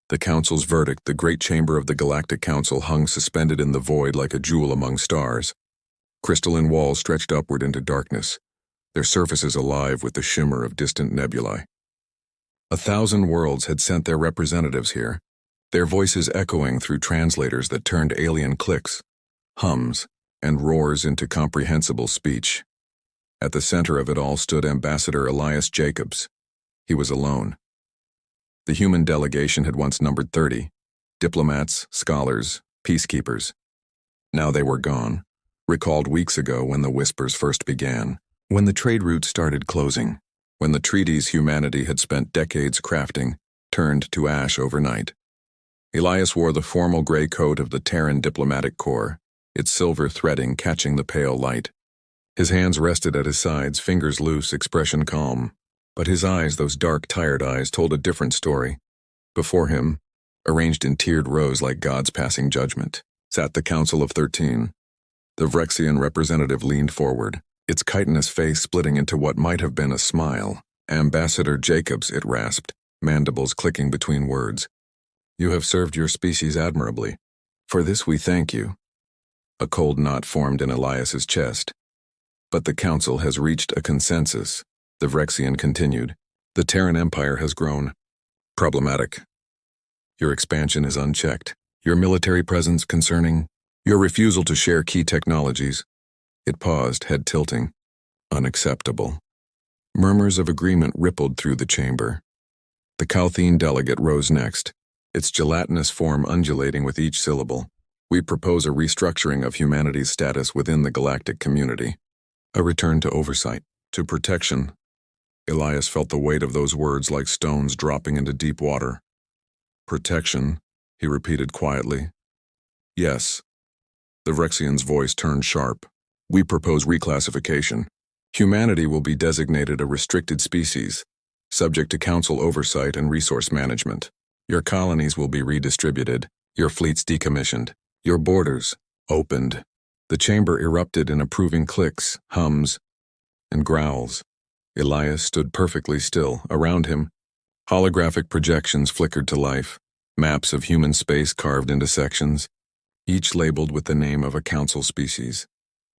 The Council's verdict, the great chamber of the Galactic Council, hung suspended in the void like a jewel among stars. Crystalline walls stretched upward into darkness, their surfaces alive with the shimmer of distant nebulae. 1,000 worlds had sent their representatives here, their voices echoing through translators that turned alien clicks, hums, and roars into comprehensible speech. At the center of it all stood Ambassador Elias Jacobs. He was alone. The human delegation had once numbered 30, diplomats, scholars, peacekeepers. Now they were gone, recalled weeks ago when the whispers first began, when the trade routes started closing, when the treaties humanity had spent decades crafting turned to ash overnight. Elias wore the formal gray coat of the Terran Diplomatic Corps, its silver threading catching the pale light. His hands rested at his sides, fingers loose, expression calm. But his eyes, those dark, tired eyes, told a different story. Before him, arranged in tiered rows like God's passing judgment, sat the Council of 13. The Vrexian representative leaned forward, its chitinous face splitting into what might have been a smile. Ambassador Jacobs, it rasped, mandibles clicking between words. You have served your species admirably. For this we thank you. A cold knot formed in Elias's chest. But the Council has reached a consensus, the Vrexian continued. The Terran Empire has grown problematic. Your expansion is unchecked. Your military presence concerning your refusal to share key technologies. It paused, head tilting. Unacceptable. Murmurs of agreement rippled through the chamber. The Calthene delegate rose next, its gelatinous form undulating with each syllable. We propose a restructuring of humanity's status within the galactic community. A return to oversight, to protection. Elias felt the weight of those words like stones dropping into deep water. Protection, he repeated quietly. Yes. The Vrexian's voice turned sharp. We propose reclassification. Humanity will be designated a restricted species, subject to council oversight and resource management. Your colonies will be redistributed, your fleets decommissioned, your borders opened. The chamber erupted in approving clicks, hums, and growls. Elias stood perfectly still. Around him, holographic projections flickered to life, maps of human space carved into sections, each labeled with the name of a council species.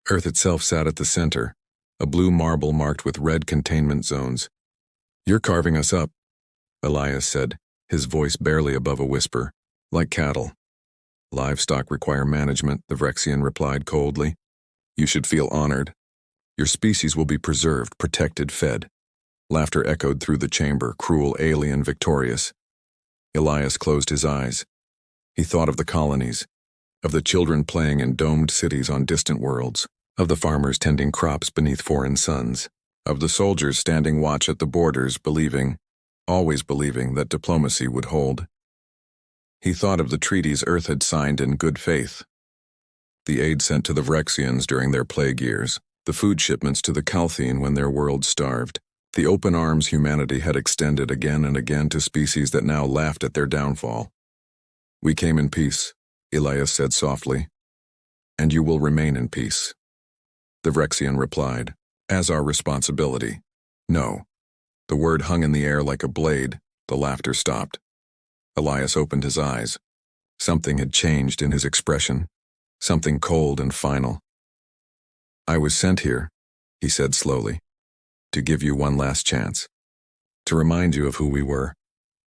Earth itself sat at the center, a blue marble marked with red containment zones. You're carving us up, Elias said, his voice barely above a whisper, like cattle. Livestock require management, the Vrexian replied coldly. You should feel honored. Your species will be preserved, protected, fed. Laughter echoed through the chamber, cruel, alien, victorious. Elias closed his eyes. He thought of the colonies, of the children playing in domed cities on distant worlds, of the farmers tending crops beneath foreign suns, of the soldiers standing watch at the borders, believing, always believing, that diplomacy would hold. He thought of the treaties Earth had signed in good faith. The aid sent to the Vrexians during their plague years, the food shipments to the Calthene when their world starved, the open arms humanity had extended again and again to species that now laughed at their downfall. We came in peace, Elias said softly, and you will remain in peace. The Vrexian replied, as our responsibility. No. The word hung in the air like a blade. The laughter stopped. Elias opened his eyes. Something had changed in his expression, something cold and final. I was sent here, he said slowly, to give you one last chance, to remind you of who we were,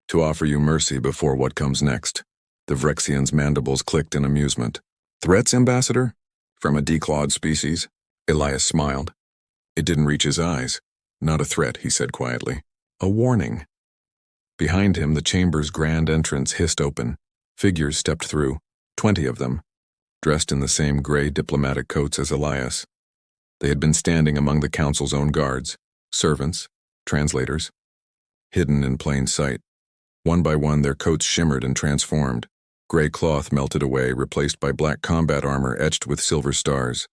to offer you mercy before what comes next. The Vrexian's mandibles clicked in amusement. Threats, Ambassador? From a declawed species? Elias smiled. It didn't reach his eyes. Not a threat, he said quietly. A warning. Behind him, the chamber's grand entrance hissed open. Figures stepped through, 20 of them, dressed in the same gray diplomatic coats as Elias. They had been standing among the council's own guards, servants, translators, hidden in plain sight. One by one, their coats shimmered and transformed. Gray cloth melted away, replaced by black combat armor etched with silver stars.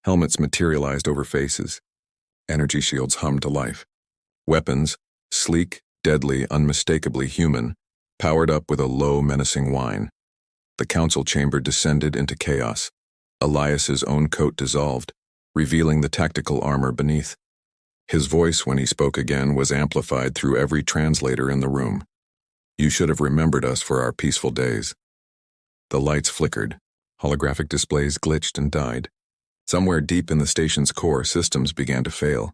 Helmets materialized over faces. Energy shields hummed to life. Weapons, sleek, deadly, unmistakably human, powered up with a low, menacing whine. The council chamber descended into chaos. Elias's own coat dissolved, revealing the tactical armor beneath. His voice, when he spoke again, was amplified through every translator in the room. You should have remembered us for our peaceful days. The lights flickered. Holographic displays glitched and died. Somewhere deep in the station's core, systems began to fail.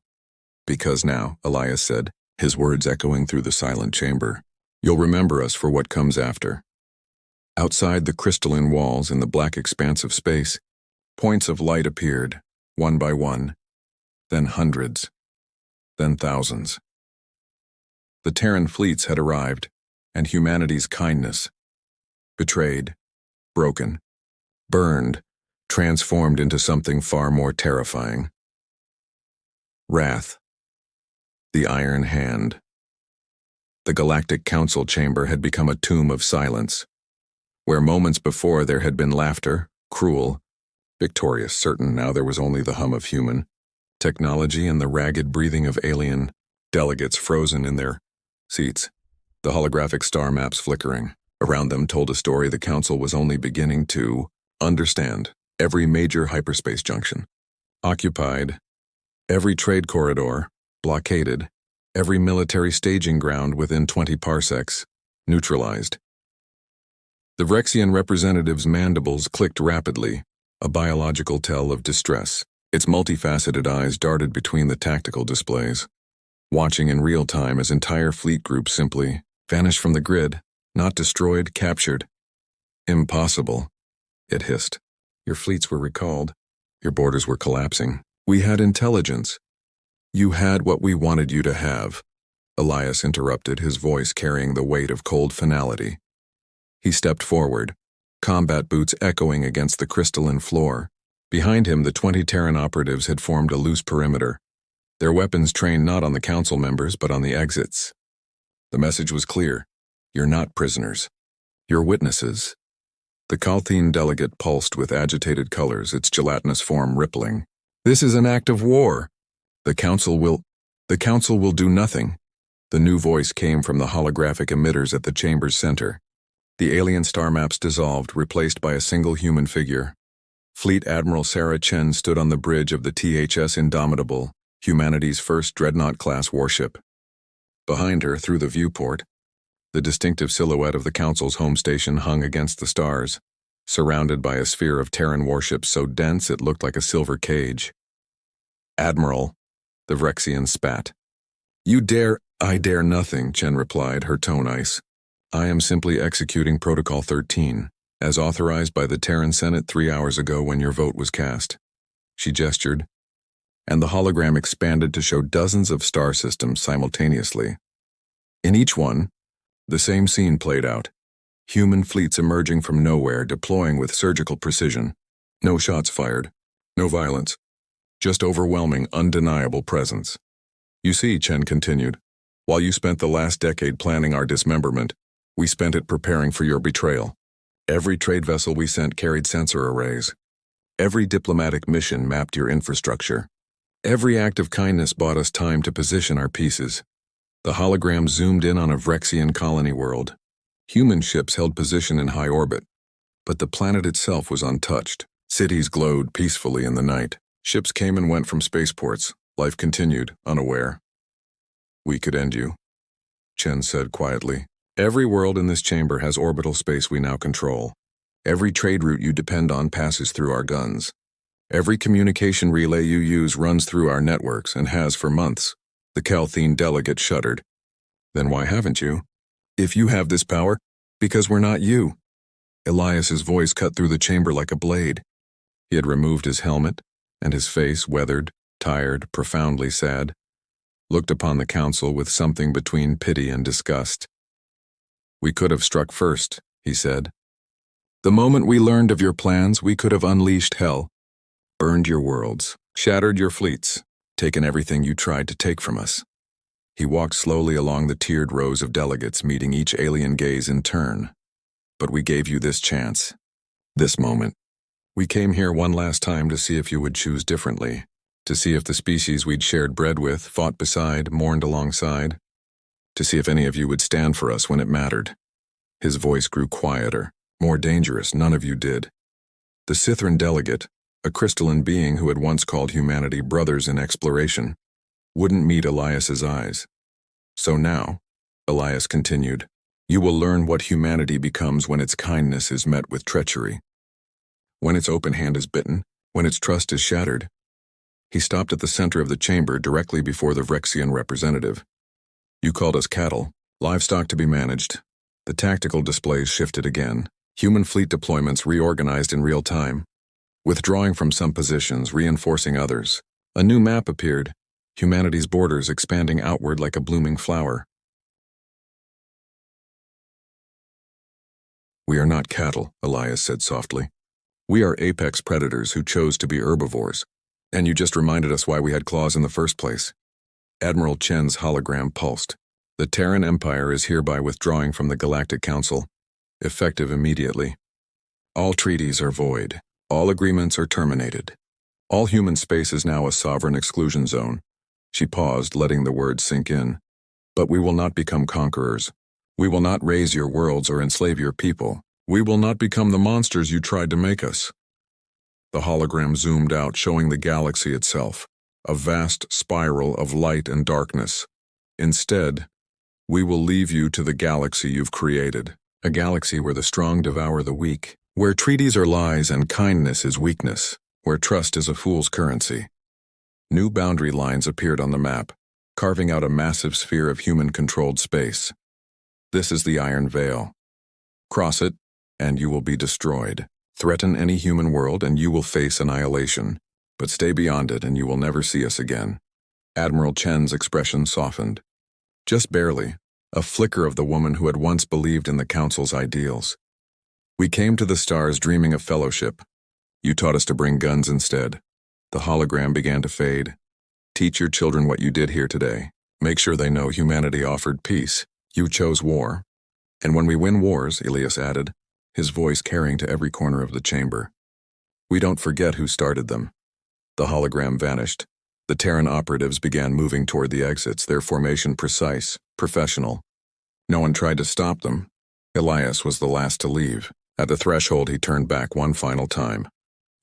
Because now, Elias said, his words echoing through the silent chamber, you'll remember us for what comes after. Outside the crystalline walls in the black expanse of space, points of light appeared, one by one, then hundreds, then thousands. The Terran fleets had arrived, and humanity's kindness, betrayed, broken, burned, transformed into something far more terrifying. Wrath. The Iron Hand. The Galactic Council chamber had become a tomb of silence, where moments before there had been laughter, cruel, victorious, certain. Now there was only the hum of human technology and the ragged breathing of alien delegates frozen in their seats. The holographic star maps flickering around them told a story the Council was only beginning to understand. Every major hyperspace junction occupied, every trade corridor blockaded, every military staging ground within 20 parsecs neutralized. The Vrexian representative's mandibles clicked rapidly, a biological tell of distress. Its multifaceted eyes darted between the tactical displays, watching in real time as entire fleet groups simply vanished from the grid, not destroyed, captured. Impossible, it hissed. Your fleets were recalled. Your borders were collapsing. We had intelligence. You had what we wanted you to have, Elias interrupted, his voice carrying the weight of cold finality. He stepped forward, combat boots echoing against the crystalline floor. Behind him, the 20 Terran operatives had formed a loose perimeter, their weapons trained not on the Council members but on the exits. The message was clear. You're not prisoners. You're witnesses. The Calthene delegate pulsed with agitated colors, its gelatinous form rippling. This is an act of war. The Council will do nothing. The new voice came from the holographic emitters at the chamber's center. The alien star maps dissolved, replaced by a single human figure. Fleet Admiral Sarah Chen stood on the bridge of the THS Indomitable, humanity's first dreadnought-class warship. Behind her, through the viewport, the distinctive silhouette of the Council's home station hung against the stars, surrounded by a sphere of Terran warships so dense it looked like a silver cage. Admiral, the Vrexian spat. You dare? I dare nothing, Chen replied, her tone ice. I am simply executing Protocol 13, as authorized by the Terran Senate 3 hours ago when your vote was cast. She gestured, and the hologram expanded to show dozens of star systems simultaneously. In each one, the same scene played out. Human fleets emerging from nowhere, deploying with surgical precision. No shots fired, no violence, just overwhelming, undeniable presence. You see, Chen continued, while you spent the last decade planning our dismemberment, we spent it preparing for your betrayal. Every trade vessel we sent carried sensor arrays. Every diplomatic mission mapped your infrastructure. Every act of kindness bought us time to position our pieces. The hologram zoomed in on a Vrexian colony world. Human ships held position in high orbit, but the planet itself was untouched. Cities glowed peacefully in the night. Ships came and went from spaceports. Life continued, unaware. We could end you, Chen said quietly. Every world in this chamber has orbital space we now control. Every trade route you depend on passes through our guns. Every communication relay you use runs through our networks and has for months. The Calthene delegate shuddered. Then why haven't you? If you have this power, because we're not you. Elias's voice cut through the chamber like a blade. He had removed his helmet, and his face, weathered, tired, profoundly sad, looked upon the Council with something between pity and disgust. We could have struck first, he said. The moment we learned of your plans, we could have unleashed hell, burned your worlds, shattered your fleets, taken everything you tried to take from us. He walked slowly along the tiered rows of delegates, meeting each alien gaze in turn. But we gave you this chance, this moment. We came here one last time to see if you would choose differently, to see if the species we'd shared bread with, fought beside, mourned alongside, to see if any of you would stand for us when it mattered. His voice grew quieter, more dangerous. None of you did. The Sithran delegate, a crystalline being who had once called humanity brothers in exploration, wouldn't meet Elias's eyes. So now, Elias continued, You will learn what humanity becomes when its kindness is met with treachery. When its open hand is bitten, when its trust is shattered. He stopped at the center of the chamber directly before the Vrexian representative. You called us cattle, livestock to be managed. The tactical displays shifted again. Human fleet deployments reorganized in real time. Withdrawing from some positions, reinforcing others. A new map appeared, humanity's borders expanding outward like a blooming flower. We are not cattle, Elias said softly. We are apex predators who chose to be herbivores. And you just reminded us why we had claws in the first place. Admiral Chen's hologram pulsed. The Terran Empire is hereby withdrawing from the Galactic Council, effective immediately. All treaties are void. All agreements are terminated. All human space is now a sovereign exclusion zone. She paused, letting the words sink in. But we will not become conquerors. We will not raise your worlds or enslave your people. We will not become the monsters you tried to make us. The hologram zoomed out, showing the galaxy itself, a vast spiral of light and darkness. Instead, we will leave you to the galaxy you've created, a galaxy where the strong devour the weak, where treaties are lies and kindness is weakness, where trust is a fool's currency. New boundary lines appeared on the map, carving out a massive sphere of human-controlled space. This is the Iron Veil. Cross it, and you will be destroyed. Threaten any human world, and you will face annihilation. But stay beyond it, and you will never see us again. Admiral Chen's expression softened. Just barely, a flicker of the woman who had once believed in the Council's ideals. We came to the stars dreaming of fellowship. You taught us to bring guns instead. The hologram began to fade. Teach your children what you did here today. Make sure they know humanity offered peace. You chose war. And when we win wars, Elias added, his voice carrying to every corner of the chamber. We don't forget who started them. The hologram vanished. The Terran operatives began moving toward the exits, their formation precise, professional. No one tried to stop them. Elias was the last to leave. At the threshold, he turned back one final time.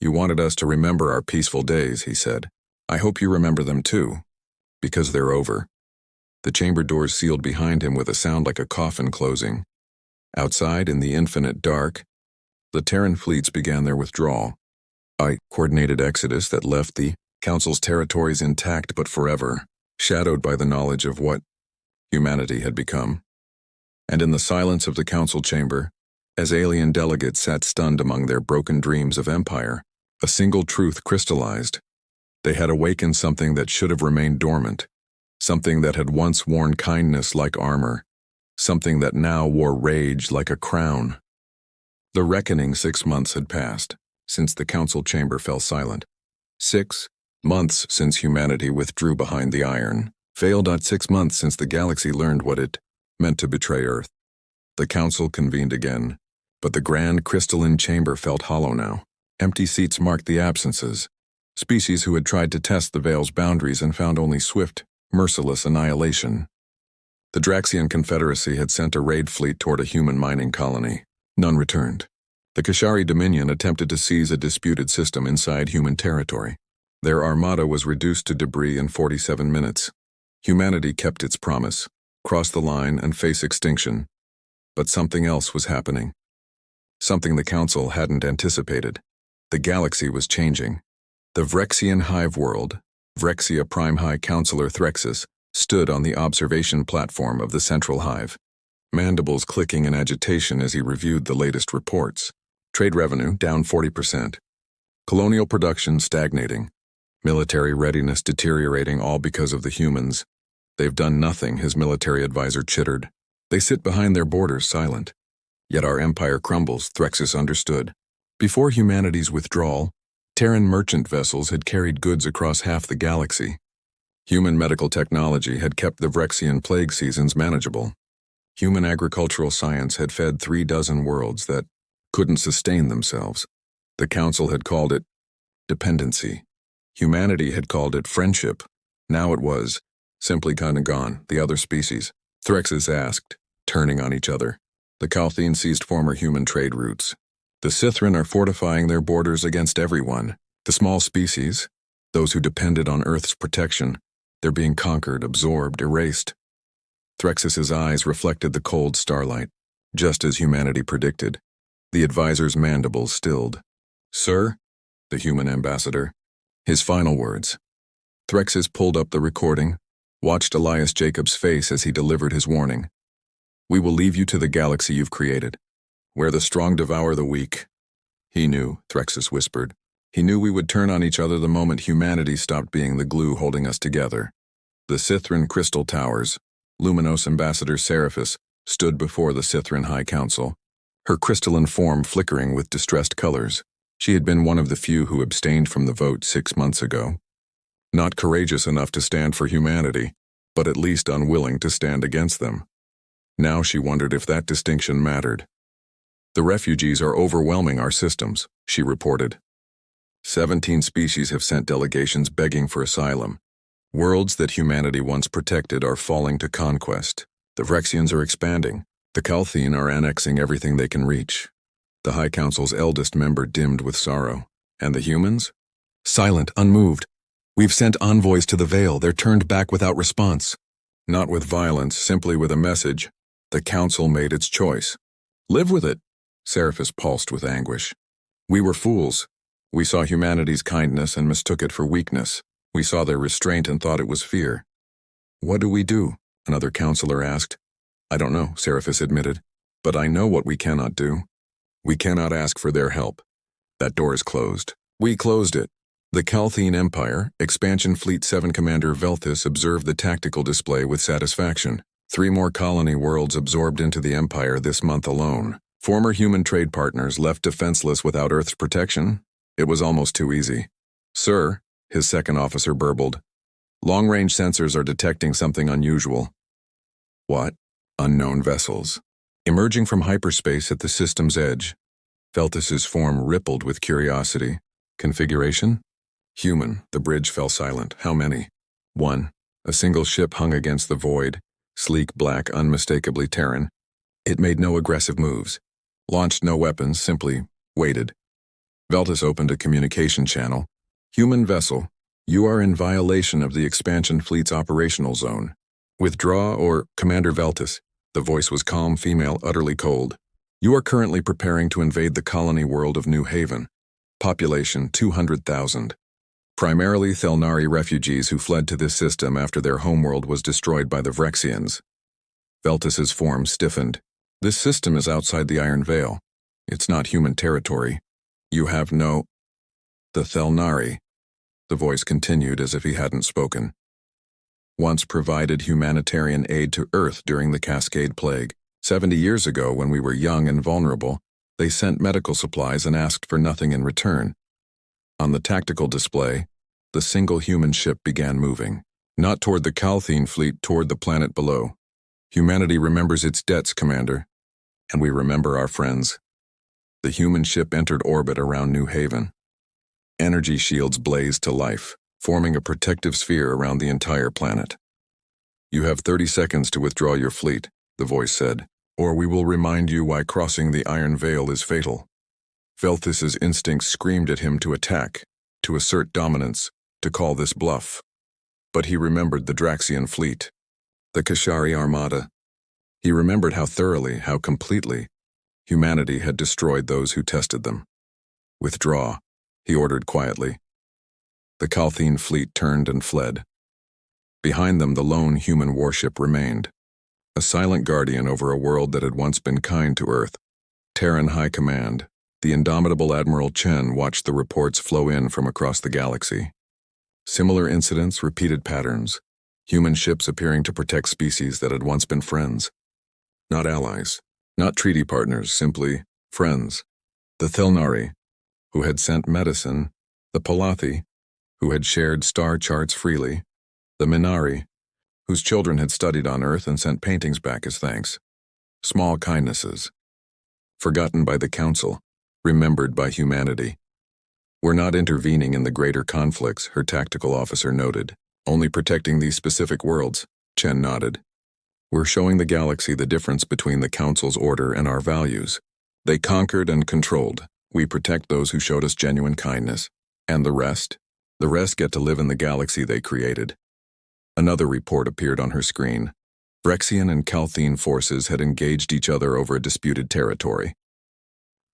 You wanted us to remember our peaceful days, he said. I hope you remember them too, because they're over. The chamber doors sealed behind him with a sound like a coffin closing. Outside, in the infinite dark, the Terran fleets began their withdrawal. A coordinated exodus that left the Council's territories intact but forever, shadowed by the knowledge of what humanity had become. And in the silence of the Council chamber, as alien delegates sat stunned among their broken dreams of empire, a single truth crystallized. They had awakened something that should have remained dormant, something that had once worn kindness like armor, something that now wore rage like a crown. The reckoning 6 months had passed, since the Council chamber fell silent. 6 months since humanity withdrew behind the iron, failed. 6 months since the galaxy learned what it meant to betray Earth. The Council convened again, but the grand crystalline chamber felt hollow now. Empty seats marked the absences, species who had tried to test the Veil's boundaries and found only swift, merciless annihilation. The Draxian Confederacy had sent a raid fleet toward a human mining colony. None returned. The Kashari Dominion attempted to seize a disputed system inside human territory. Their armada was reduced to debris in 47 minutes. Humanity kept its promise, cross the line and face extinction. But something else was happening. Something the Council hadn't anticipated. The galaxy was changing. The Vrexian hive world, Vrexia Prime High Counselor Threxus, stood on the observation platform of the central hive, mandibles clicking in agitation as he reviewed the latest reports. Trade revenue down 40%. Colonial production stagnating. Military readiness deteriorating, all because of the humans. They've done nothing, his military advisor chittered. They sit behind their borders silent. Yet our empire crumbles, Threxus understood. Before humanity's withdrawal, Terran merchant vessels had carried goods across half the galaxy. Human medical technology had kept the Vrexian plague seasons manageable. Human agricultural science had fed 36 worlds that couldn't sustain themselves. The Council had called it dependency. Humanity had called it friendship. Now it was simply kinda gone, the other species. Threxus asked, turning on each other. The Calthine seized former human trade routes. The Sithran are fortifying their borders against everyone. The small species, those who depended on Earth's protection, they're being conquered, absorbed, erased. Threxus's eyes reflected the cold starlight. Just as humanity predicted, the advisor's mandibles stilled. "Sir?" The human ambassador. His final words. Threxus pulled up the recording, watched Elias Jacobs' face as he delivered his warning. "We will leave you to the galaxy you've created, where the strong devour the weak." He knew, Threxus whispered. He knew we would turn on each other the moment humanity stopped being the glue holding us together. The Sithran crystal towers, Luminos Ambassador Seraphis, stood before the Sithran High Council, her crystalline form flickering with distressed colors. She had been one of the few who abstained from the vote 6 months ago. Not courageous enough to stand for humanity, but at least unwilling to stand against them. Now she wondered if that distinction mattered. "The refugees are overwhelming our systems," she reported. 17 species have sent delegations begging for asylum. Worlds that humanity once protected are falling to conquest. The Vrexians are expanding. The Calthine are annexing everything they can reach. The High Council's eldest member dimmed with sorrow. And the humans? Silent, unmoved. "We've sent envoys to the Veil. They're turned back without response." Not with violence, simply with a message. The Council made its choice. "Live with it," Seraphis pulsed with anguish. "We were fools. We saw humanity's kindness and mistook it for weakness. We saw their restraint and thought it was fear." "What do we do?" another counselor asked. "I don't know," Seraphis admitted. "But I know what we cannot do. We cannot ask for their help. That door is closed. We closed it." The Calthine Empire, Expansion Fleet 7 Commander Velthus observed the tactical display with satisfaction. 3 more colony worlds absorbed into the Empire this month alone. Former human trade partners left defenseless without Earth's protection? It was almost too easy. "Sir," his second officer burbled, "long-range sensors are detecting something unusual." "What?" "Unknown vessels. Emerging from hyperspace at the system's edge." Velthus's form rippled with curiosity. "Configuration?" "Human." The bridge fell silent. "How many?" "1. A single ship hung against the void, sleek, black, unmistakably Terran. It made no aggressive moves, launched no weapons, simply waited." Velthus opened a communication channel. "Human vessel, you are in violation of the Expansion Fleet's operational zone. Withdraw or—" "Commander Velthus." The voice was calm, female, utterly cold. "You are currently preparing to invade the colony world of New Haven. Population 200,000. Primarily Thelnari refugees who fled to this system after their homeworld was destroyed by the Vrexians." Velthus's form stiffened. "This system is outside the Iron Veil. It's not human territory. You have no—" "The Thelnari," the voice continued as if he hadn't spoken, "once provided humanitarian aid to Earth during the Cascade Plague. 70 years ago, when we were young and vulnerable, they sent medical supplies and asked for nothing in return. On the tactical display, the single human ship began moving, not toward the Calthine fleet, toward the planet below. Humanity remembers its debts, Commander, and we remember our friends." The human ship entered orbit around New Haven. Energy shields blazed to life, forming a protective sphere around the entire planet. "You have 30 seconds to withdraw your fleet," the voice said, "or we will remind you why crossing the Iron Veil is fatal." Velthus's instincts screamed at him to attack, to assert dominance, to call this bluff. But he remembered the Draxian fleet, the Kashari Armada. He remembered how thoroughly, how completely, humanity had destroyed those who tested them. "Withdraw," he ordered quietly. The Calthine fleet turned and fled. Behind them, the lone human warship remained, a silent guardian over a world that had once been kind to Earth. Terran High Command, the indomitable Admiral Chen, watched the reports flow in from across the galaxy. Similar incidents, repeated patterns, human ships appearing to protect species that had once been friends. Not allies, not treaty partners, simply friends. The Thelnari, who had sent medicine, the Palathi, who had shared star charts freely, the Minari, whose children had studied on Earth and sent paintings back as thanks. Small kindnesses. Forgotten by the Council, remembered by humanity. "We're not intervening in the greater conflicts," her tactical officer noted. "Only protecting these specific worlds," Chen nodded. "We're showing the galaxy the difference between the Council's order and our values. They conquered and controlled. We protect those who showed us genuine kindness. And the rest? The rest get to live in the galaxy they created." Another report appeared on her screen. Brexian and Calthene forces had engaged each other over a disputed territory.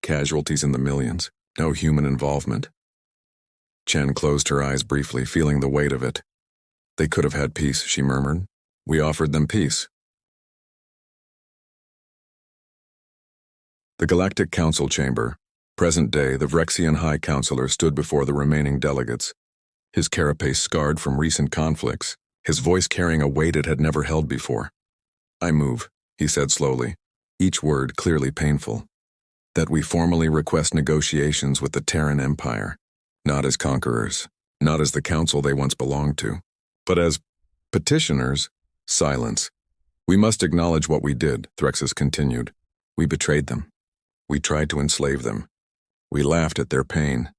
Casualties in the millions, no human involvement. Chen closed her eyes briefly, feeling the weight of it. They could have had peace, she murmured. We offered them peace. The Galactic Council chamber. Present day, the Vrexian High Counselor stood before the remaining delegates, his carapace scarred from recent conflicts, his voice carrying a weight it had never held before. I move, he said slowly, each word clearly painful, that we formally request negotiations with the Terran Empire, not as conquerors, not as the council they once belonged to, but as petitioners. Silence. We must acknowledge what we did, Threxus continued. We betrayed them. We tried to enslave them. We laughed at their pain.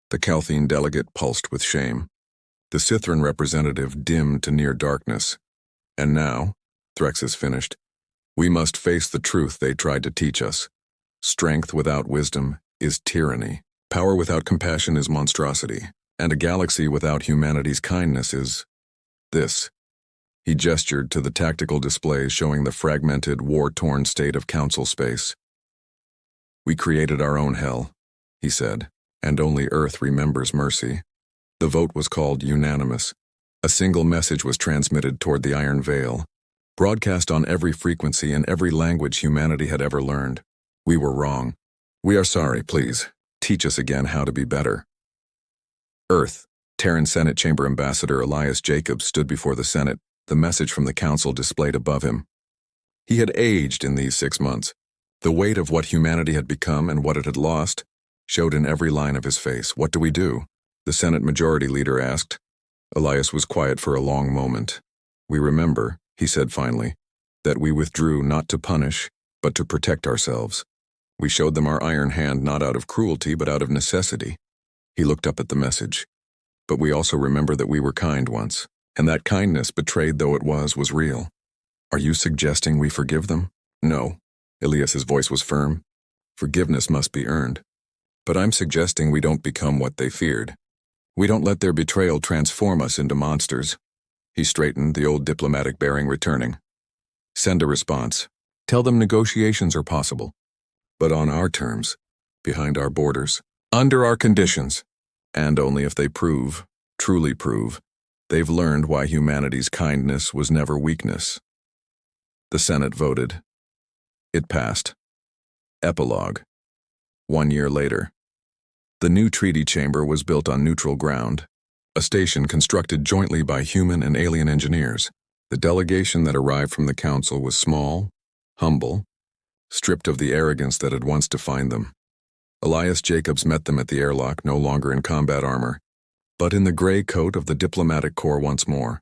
The Calthene delegate pulsed with shame. The Sithran representative dimmed to near darkness. And now, Threxus finished, we must face the truth they tried to teach us. Strength without wisdom is tyranny. Power without compassion is monstrosity. And a galaxy without humanity's kindness is this. He gestured to the tactical displays showing the fragmented, war-torn state of council space. We created our own hell, he said, and only Earth remembers mercy. The vote was called unanimous. A single message was transmitted toward the Iron Veil, broadcast on every frequency in every language humanity had ever learned. We were wrong. We are sorry, please. Teach us again how to be better. Earth. Terran Senate Chamber Ambassador Elias Jacobs stood before the Senate, the message from the council displayed above him. He had aged in these 6 months. The weight of what humanity had become and what it had lost showed in every line of his face. What do we do? The Senate Majority Leader asked. Elias was quiet for a long moment. We remember, he said finally, that we withdrew not to punish, but to protect ourselves. We showed them our iron hand not out of cruelty, but out of necessity. He looked up at the message. But we also remember that we were kind once, and that kindness, betrayed though it was real. Are you suggesting we forgive them? No. Elias's voice was firm. Forgiveness must be earned. But I'm suggesting we don't become what they feared. We don't let their betrayal transform us into monsters. He straightened, the old diplomatic bearing returning. Send a response. Tell them negotiations are possible. But on our terms, behind our borders, under our conditions, and only if they prove, truly prove, they've learned why humanity's kindness was never weakness. The Senate voted. It passed. Epilogue. 1 year later. The new treaty chamber was built on neutral ground, a station constructed jointly by human and alien engineers. The delegation that arrived from the council was small, humble, stripped of the arrogance that had once defined them. Elias Jacobs met them at the airlock, no longer in combat armor, but in the gray coat of the diplomatic corps once more.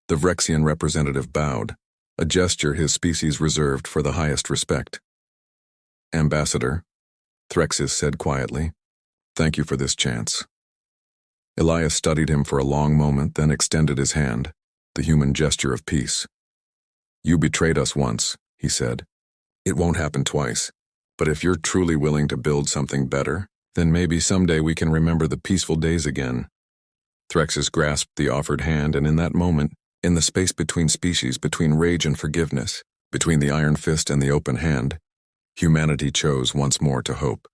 The Vrexian representative bowed, a gesture his species reserved for the highest respect. Ambassador, Threxus said quietly, thank you for this chance. Elias studied him for a long moment, then extended his hand, the human gesture of peace. You betrayed us once, he said. It won't happen twice. But if you're truly willing to build something better, then maybe someday we can remember the peaceful days again. Threxus grasped the offered hand, and in that moment, in the space between species, between rage and forgiveness, between the iron fist and the open hand, humanity chose once more to hope.